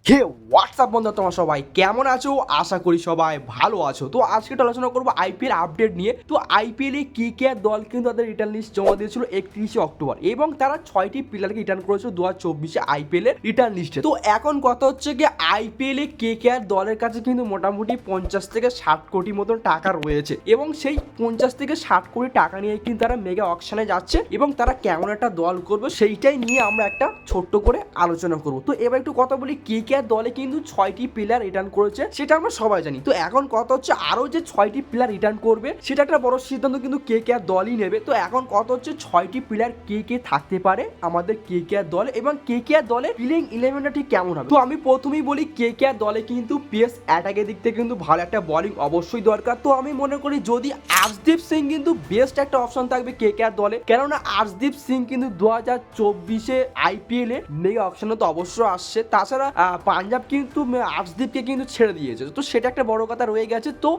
হে WhatsApp বন্ধু, তোমার সবাই কেমন আছো? আশা করি সবাই ভালো আছো। তো আজকে আলোচনা করবো আইপিএল আপডেট নিয়ে। তো আইপিএলে কে দল কিন্তু তাদের রিটার্ন লিস্ট জমা দিয়েছিল 31শে অক্টোবর এবং তারা 6টি প্লেয়ারকে রিটার্ন করেছিল 2024 আইপিএল এর রিটার্ন লিস্টে। তো এখন কথা হচ্ছে কি, আইপিএলে কে দলের কাছে কিন্তু মোটামুটি 50 থেকে 60 কোটি মতন টাকা রয়েছে এবং সেই 50 থেকে 60 কোটি টাকা নিয়ে কিন্তু তারা মেগা অকশনে যাচ্ছে এবং তারা কেমন একটা দল করবে সেইটাই নিয়ে আমরা একটা ছোট্ট করে আলোচনা করবো। তো এবার একটু কথা বলি, কে দলে কিন্তু 6টি প্লেয়ার রিটার্ন করেছে, সেটা আমরা সবাই জানি। তো এখন কথা হচ্ছে আরো যে 6টি প্লেয়ার রিটার্ন করবে সেটা একটা বড় সিদ্ধান্ত কিন্তু কে দলই নেবে। তো এখন কথা হচ্ছে 6টি প্লেয়ার কে থাকতে পারে আমাদের কে দলে এবং কে দলে প্লেইং 11টা ঠিক কেমন হবে। তো আমি প্রথমেই বলি, কে দলে কিন্তু পেস অ্যাটাকের দিক থেকে কিন্তু ভালো একটা বোলিং অবশ্যই দরকার। তো আমি মনে করি যদি আর্শদীপ সিং কিন্তু বেস্ট একটা অপশন থাকবে কে দলে, কেননা আর্শদীপ সিং কিন্তু 2024 আইপিএল এ মেগা অপশনে তো অবশ্যই আসছে। তাছাড়া পাঞ্জাব কিন্তু আর্শদীপকে কিন্তু ছেড়ে দিয়েছে, তো সেটা একটা বড় কথা রয়ে গেছে। তো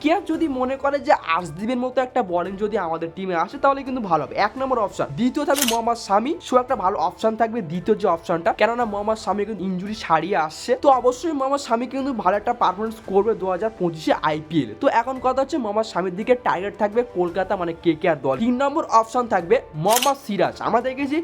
কে যদি মনে করে যে আর্শদীপের মতো একটা বোলিং যদি আমাদের টিমে আসে তাহলে কিন্তু ভালো হবে। এক নম্বর অপশন। দ্বিতীয় থাকবে মোহাম্মদ শামি, সো একটা ভালো অপশন থাকবে দ্বিতীয় যে অপশনটা, কেননা মোহাম্মদ শামি কিন্তু ইনজুরি সারিয়ে আসছে। তো অবশ্যই মোহাম্মদ শামি কিন্তু ভালো একটা পারফরমেন্স করবে 2025 আইপিএল। তো এখন কথা হচ্ছে মোহাম্মদ শামির দিকে টার্গেট থাকবে কলকাতা মানে কে দল। 3 নম্বর অপশন থাকবে মোহাম্মদ সিরাজ। আমরা দেখেছি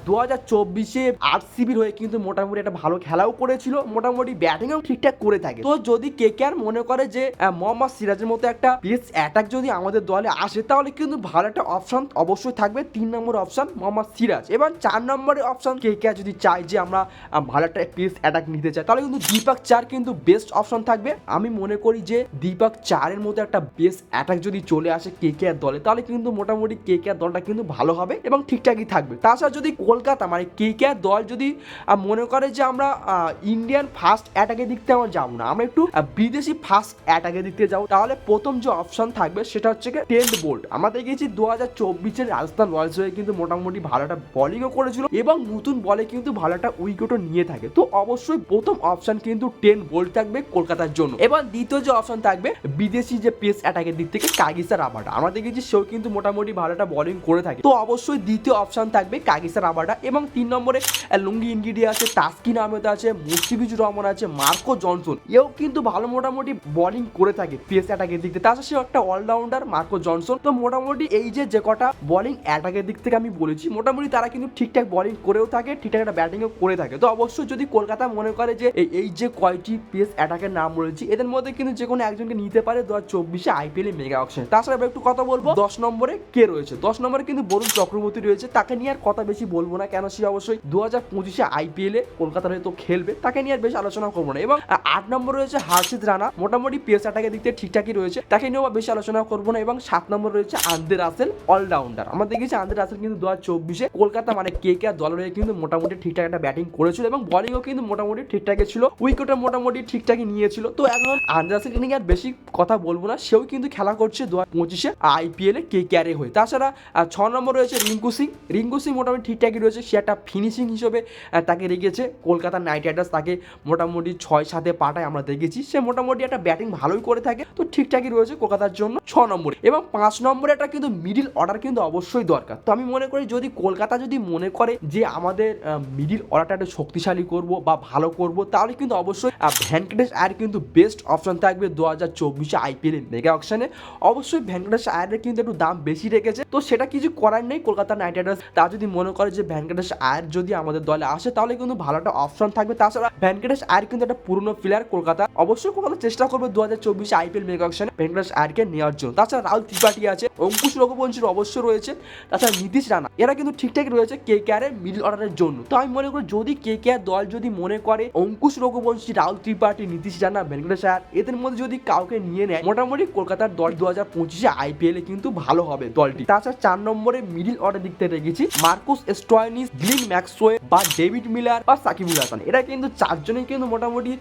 2024 আরসিবির হয়ে কিন্তু মোটামুটি একটা ভালো খেলাও করেছিল, মোটামুটি ব্যাটিংও ঠিকঠাক করে থাকে। তো যদি কে আর মনে করে যে মোহাম্মদ সিরাজের মতো একটা পেস অ্যাটাক যদি আমাদের দলে আসে তাহলে কিন্তু ভালো একটা অপশন অবশ্যই থাকবে 3 নম্বর অপশন মোহাম্মদ সিরাজ। এবং 4 নম্বরের অপশন কে যদি চাই যে আমরা ভালো একটা পেস অ্যাটাক নিতে চাই তাহলে কিন্তু দীপক চার কিন্তু বেস্ট অপশন থাকবে। আমি মনে করি যে দীপক চারের মতো একটা পেস অ্যাটাক যদি চলে আসে কে আর দলে তাহলে কিন্তু মোটামুটি কে আর দলটা কিন্তু ভালো হবে এবং ঠিকঠাকই থাকবে। তাছাড়া যদি কলকাতা মানে কে আর দল যদি মনে করে যে আমরা ইন্ডিয়ান ফার্স্ট অ্যাটাকের দিক থেকে আমরা যাবো না, আমরা একটু বিদেশি ফার্স্ট অ্যাটাকের দিক থেকে যাবো, তাহলে প্রথম যে অপশন থাকবে সেটা হচ্ছে টেন্ট বোল্ট। আমরা দেখেছি 2024 রাজস্থান রয়্যালস হয়ে কিন্তু মোটামুটি ভালো একটা বোলিংও করেছিল এবং নতুন বলে কিন্তু ভালো একটা উইকেটও নিয়ে থাকে। তো অবশ্যই প্রথম অপশন কিন্তু টেন্ট বোল্ট থাকবে কলকাতার জন্য। এবার দ্বিতীয় যে অপশন থাকবে বিদেশি যে পেস অ্যাটাকের দিক থেকে কাগিসা রাবাডা। আমরা দেখেছি সেও কিন্তু মোটামুটি ভালো একটা বোলিং করে থাকে। তো অবশ্যই দ্বিতীয় অপশন থাকবে কাগিসা রাবাডা এবং 3 নম্বরে লুঙ্গি ইনগিডি আছে, তাসকিন আহমেদ আছে, মুস্তাফিজুর রহমান আছে, মার্কো জনসন এও কিন্তু ভালো মোটামুটি বোলিং করে থাকে পেস অ্যাটাকের দিক থেকে। তাছাড়া সেও একটা অলরাউন্ডার মার্কো জনসন। তো মোটামুটি এই যে কটা বোলিং অ্যাটাকের দিক থেকে আমি বলেছি মোটামুটি তারা কিন্তু ঠিকঠাক বোলিং করেও থাকে, ঠিকঠাক একটা ব্যাটিংও করে থাকে। তো অবশ্যই যদি কলকাতা মনে করে যে এই যে কয়টি পেস অ্যাটাকের নাম বলেছি এদের মধ্যে কিন্তু যে কোনো একজনকে নিতে পারে 2024 আইপিএল মেগা অকশনে। তাছাড়া একটু কথা বলবো 10 নম্বরে কে রয়েছে। 10 নম্বরে কিন্তু বরুণ চক্রবর্তী রয়েছে, তাকে নিয়ে আর কথা বেশি বলবো না, কেন সে অবশ্যই 2025 আইপিএল এ কলকাতার হয়ে তো খেলবে, তাকে নিয়ে আর বেশি আলোচনা করবো না। এবং 8 নম্বর রয়েছে হার্ষিত রানা, মোটামুটি পেস অ্যাটাকের দিক থেকে ঠিকঠাকই রয়েছে, তাকে নিয়েও বেশি আলোচনা করবো না। এবং 7 নম্বর রয়েছে আন্দ্রে রাসেল, অলরাউন্ডার। আমরা দেখেছি আন্দ্রে রাসেল কিন্তু 2024 কলকাতা মানে কে আর দলের হয়ে কিন্তু মোটামুটি ঠিকঠাক একটা ব্যাটিং করেছিল এবং বোলিংও কিন্তু মোটামুটি ঠিকঠাকই ছিল, উইকেটও মোটামুটি ঠিকঠাকই নিয়েছিল। তো এখন আন্দ্রে রাসেলকে নিয়ে আর বেশি কথা বলবো না, সেও কিন্তু খেলা করছে 2025 আইপিএল এ কে আরে হয়ে। তাছাড়া 6 নম্বর রয়েছে রিঙ্কু সিং। রিঙ্কু সিং মোটামুটি ঠিকঠাকই রয়েছে, সে একটা ফিনিশিং হিসেবে তাকে রেখেছে কলকাতা নাইট রাইডার্স, তাকে মোটামুটি 6-7 পাঠায় আমরা দেখেছি, সে মোটামুটি একটা ব্যাটিং ভালোই করে থাকে। তো ঠিকঠাকই রয়েছে কলকাতার জন্য 6 নম্বরে। এবং 5 নম্বরে একটা কিন্তু মিডিল অর্ডার কিন্তু অবশ্যই দরকার। তো আমি মনে করি যদি কলকাতা যদি মনে করে যে আমাদের মিডিল অর্ডারটা একটু শক্তিশালী করব বা ভালো করব তাহলে কিন্তু অবশ্যই ভেঙ্কটেশ আয়ার কিন্তু বেস্ট অপশন থাকবে 2024 আইপিএল মেগা অকশনে। অবশ্যই ভেঙ্কটেশ আয়ারের কিন্তু একটু দাম বেশি রেখেছে, তো সেটা কিছু করার নেই। কলকাতা নাইট রাইডার্স তা যদি মনে করে যে ভেঙ্কটেশ আয়ার যদি আমাদের দলে আসে তাহলে কিন্তু ভালো একটা অপশন থাকবে। তাছাড়া ভেঙ্কটেশ আয়ার কিন্তু একটা পুরনো প্লেয়ার, কলকাতা অবশ্যই কলকাতা চেষ্টা করবে 2024 আইপিএল মেগা অকশনে ভেঙ্কটেশ আয়ারকে নেওয়ার জন্য। তাছাড়া রাহুল ত্রিপাঠী আছে, অঙ্কুশ রঘুবংশীর অবশ্যই রয়েছে, তাছাড়া নীতিশ রানা, এরা কিন্তু ঠিকঠাক রয়েছে কে আর এর মিডল অর্ডারের জন্য। তো আমি মনে করি যদি কে আর দল যদি মনে করে অঙ্কুশ রঘুবংশী, রাহুল ত্রিপাঠী, নীতিশ রানা, ভেঙ্কটেশ আয়ার এদের মধ্যে যদি কাউকে নিয়ে নেয় মোটামুটি কলকাতার দল 2025 আইপিএল এ কিন্তু ভালো হবে দলটি। তাছাড়া 4 নম্বরে মিডল অর্ডার দিক থেকে রেখেছি মার্কুস স্টয়নিস, গ্লিন ম্যাক্সওয়ে বা ডেভিড মিলার বা সাকিবুল হাসান। এরা কিন্তু চারজনেই কিন্তু মোটামুটি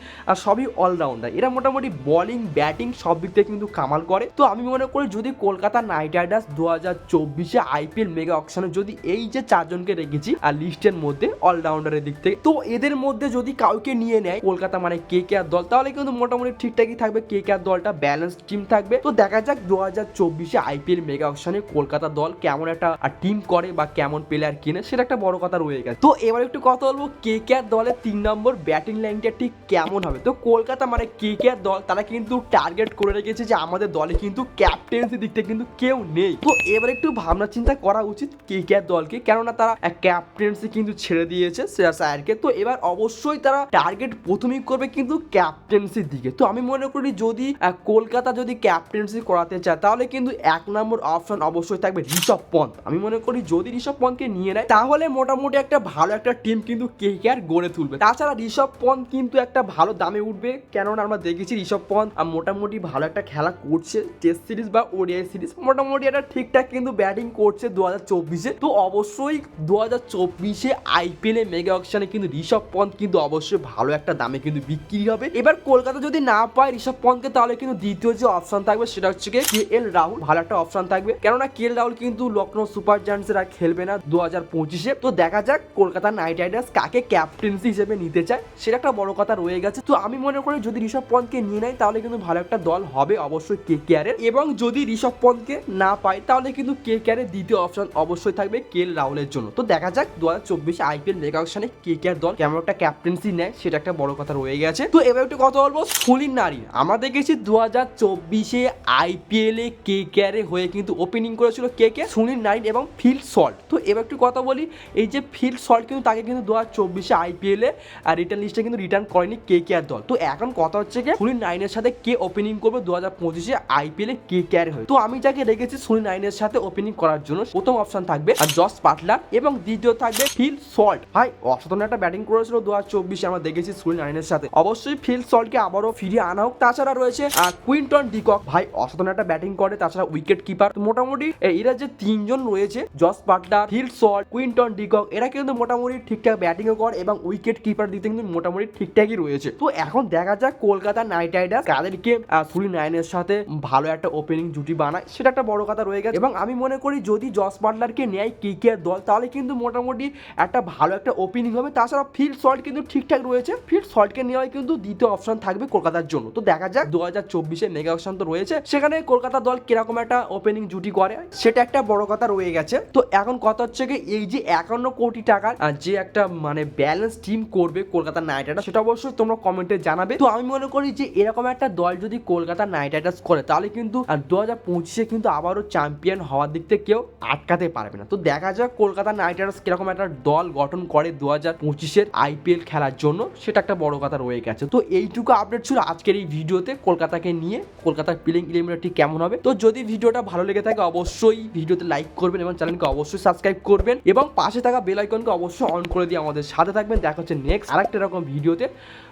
সবই অলরাউন্ডার, এরা মোটামুটি বোলিং ব্যাটিং সব দিক থেকে কিন্তু কামাল করে। তো আমি মনে করি যদি Kolkata Knight Riders 2024 IPL mega অকশনে যদি এই যে চারজনকে রেখেছি আর লিস্টের মধ্যে অলরাউন্ডারের দিক থেকে, তো এদের মধ্যে যদি কাউকে নিয়ে নেয় কলকাতা মানে কে আর দল তাহলে কিন্তু মোটামুটি ঠিকঠাকই থাকবে, কে আর দলটা ব্যালেন্স টিম থাকবে। তো দেখা যাক 2024 আইপিএল মেগা অকশনে কলকাতা দল কেমন একটা টিম করে বা কেমন প্লেয়ার কিনে, সেটা একটা বড় কথা রয়ে গেছে। তো এবার একটু কথা বলবো কেকেআর দলের 3 নম্বর ব্যাটিং লাইনটা ঠিক কেমন হবে। তো কলকাতা মানে কেকেআর দল তারা কিন্তু টার্গেট করে রেখেছে যে আমাদের দলে কিন্তু ক্যাপ্টেন্সি দিক থেকে কিন্তু কেউ নেই। তো এবার একটু ভাবনা চিন্তা করা উচিত কেকেআর দলকে, কেননা তারা ক্যাপ্টেন্সি কিন্তু ছেড়ে দিয়েছে শ্রেয়াস আয়ারকে। তো এবার অবশ্যই তারা টার্গেট প্রথমেই করবে কিন্তু ক্যাপ্টেন্সির দিকে। তো আমি মনে করি যদি কলকাতা যদি ক্যাপ্টেন্সি করাতে চায় তাহলে কিন্তু 1 নম্বর অপশন অবশ্যই থাকবে ঋষভ পন্থ। আমি মনে করি যদি ঋষভ পন্থকে নিয়ে নেয় তাহলে মোটামুটি একটা ভালো একটা টিম কিন্তু কেকেআর গড়ে তুলবে। তাছাড়া ঋষভ পন্থ কিন্তু একটা ভালো দামে উঠবে, কেননা আমরা দেখেছি ঋষভ পন্থ মোটামুটি ভালো একটা খেলা করছে, টেস্ট সিরিজ বা ওডিআই সিরিজ মোটামুটি একটা ঠিকঠাক কিন্তু ব্যাটিং করছে 2024-এ। তো অবশ্যই 2024-এ আইপিএল এ মেগা অকশনে কিন্তু ঋষভ পন্থ কিন্তু অবশ্যই ভালো একটা দামে কিন্তু বিক্রি হবে। এবার কলকাতা যদি না পায় ঋষভ পন্থকে তাহলে কিন্তু দ্বিতীয় যে অপশন থাকবে সেটা হচ্ছে কেএল রাহুল, ভালো একটা অপশন থাকবে, কেননা কেএল রাহুল কিন্তু লখনৌ সুপার জায়ান্টসের আর খেলবে না 2025-এ। তো দেখা যাক কলকাতা নাইট রাইডার্স কাকে ক্যাপ্টেন্সি হিসেবে নিতে চায়, সেটা একটা বড় কথা রয়ে গেছে। তো আমি মনে করি যদি ঋষভ পন্থকে নিয়ে নেয় তাহলে কিন্তু ভালো একটা দল হবে অবশ্যই কেকেআর এর, এবং যদি ঋষভ পন্থকে না পায় তাহলে কিন্তু কেকেআর এর দ্বিতীয় অপশন অবশ্যই থাকবে কেএল রাহুলের জন্য। তো দেখা যাক 2024 আইপিএল মেগা অকশনে কেকেআর দল কেমন একটা ক্যাপ্টেন্সি নেয়, সেটা একটা বড় কথা রয়ে গেছে। তো এবার একটু কথা বলবো সুনীল নারিন। আমরা দেখেছি 2024-এ আইপিএল এ কেকেআর এর হয়ে কিন্তু ওপেনিং করেছিল কে সুনীল নারিন এবং ফিল সল্ট। তো এবার একটু কথা বলি, এই যে ফিল সল্ট কিন্তু তাকে কিন্তু 2024-এ আইপিএল এ রিটার্ন লিস্টে কিন্তু রিটার্ন করেনি কেকেআর দল। তো এখন কথা হচ্ছে কি সুনীল নারিনের সাথে কে ওপেনিং করবে 2025-এ আইপিএল এ কেকেআর হয়ে। তো আমি যাকে রেখেছি সুনীল নারিনের সাথে ওপেনিং করার জন্য প্রথম অপশন থাকবে জস বাটলার এবং দ্বিতীয় থাকবে ফিল সল্ট। ভাই অসাধারণ একটা ব্যাটিং করেছিল 2024-এ আমরা দেখেছি সুনীল নারিনের সাথে, অবশ্যই ফিল সল্টকে আবারও ফিরিয়ে আনা হোক। তাছাড়া রয়েছে কুইন্টন ডিকক, ভাই অসাধারণ একটা ব্যাটিং করে, তাছাড়া উইকেট কিপার। মোটামুটি এরা যে 3 জন রয়েছে Jos Buttler, Phil Salt, Quinton de Kock, এরা কিন্তু মোটামুটি ঠিকঠাক ব্যাটিংও করে এবং উইকেট কিপার দিতে কিন্তু মোটামুটি ঠিকঠাকই রয়েছে। তো এখন দেখা যাক কলকাতা নাইট রাইডার্স কাদেরকে সুনীল নারিনের সাথে ভালো একটা ওপেনিং জুটি বানায়, সেটা একটা বড় কথা রয়ে গেছে। এবং আমি মনে করি যদি জস বাটলারকে নেয় কেকেআর দল তাহলে কিন্তু মোটামুটি একটা ভালো একটা ওপেনিং হবে। তাছাড়া ফিল সল্ট কিন্তু ঠিকঠাক রয়েছে, ফিল সল্টকে নেওয়াই কিন্তু দ্বিতীয় অপশন থাকবে কলকাতার জন্য। তো দেখা যাক 2024-এ মেগা অকশন তো রয়েছে, সেখানে কলকাতা দল কিরকম একটা ওপেনিং জুটি করে, সেটা একটা বড় কথা রয়ে গেছে। তো এখন কথা হচ্ছে কি এই যে 51 কোটি টাকার যে একটা মানে ব্যালেন্স টিম করবে কলকাতা নাইট রাইডার্স, সেটা অবশ্যই তোমরা কমেন্টে জানাবে। তো আমি মনে করি যে এরকম একটা দল যদি কলকাতা নাইট রাইডার্স করে তাহলে কিন্তু 2025-এ কিন্তু আবারও চ্যাম্পিয়ন হওয়ার দিক থেকে কেউ আটকাতে পারবে না। তো দেখা যাক কলকাতা নাইট রাইডার্স কিরকম একটা দল গঠন করে 2025-এর আইপিএল খেলার জন্য, সেটা একটা বড় কথা রয়ে গেছে। তো এইটুকু আপডেট ছিল আজকের এই ভিডিওতে কলকাতাকে নিয়ে, কলকাতার প্লেইং 11 ঠিক কেমন হবে। তো যদি ভিডিওটা ভালো লেগে থাকে অবশ্যই ভিডিওতে লাইক করবেন এবং চ্যানেলকে অবশ্যই সাবস্ক্রাইব করবেন এবং পাশে থাকা বেল আইকনকে অবশ্যই অন করে দিয়ে আমাদের সাথে থাকবেন। দেখা হচ্ছে নেক্সট আরেকটা এরকম ভিডিওতে।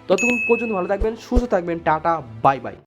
ততক্ষণ পর্যন্ত ভালো থাকবেন, সুস্থ থাকবেন, টাটা, বাই বাই।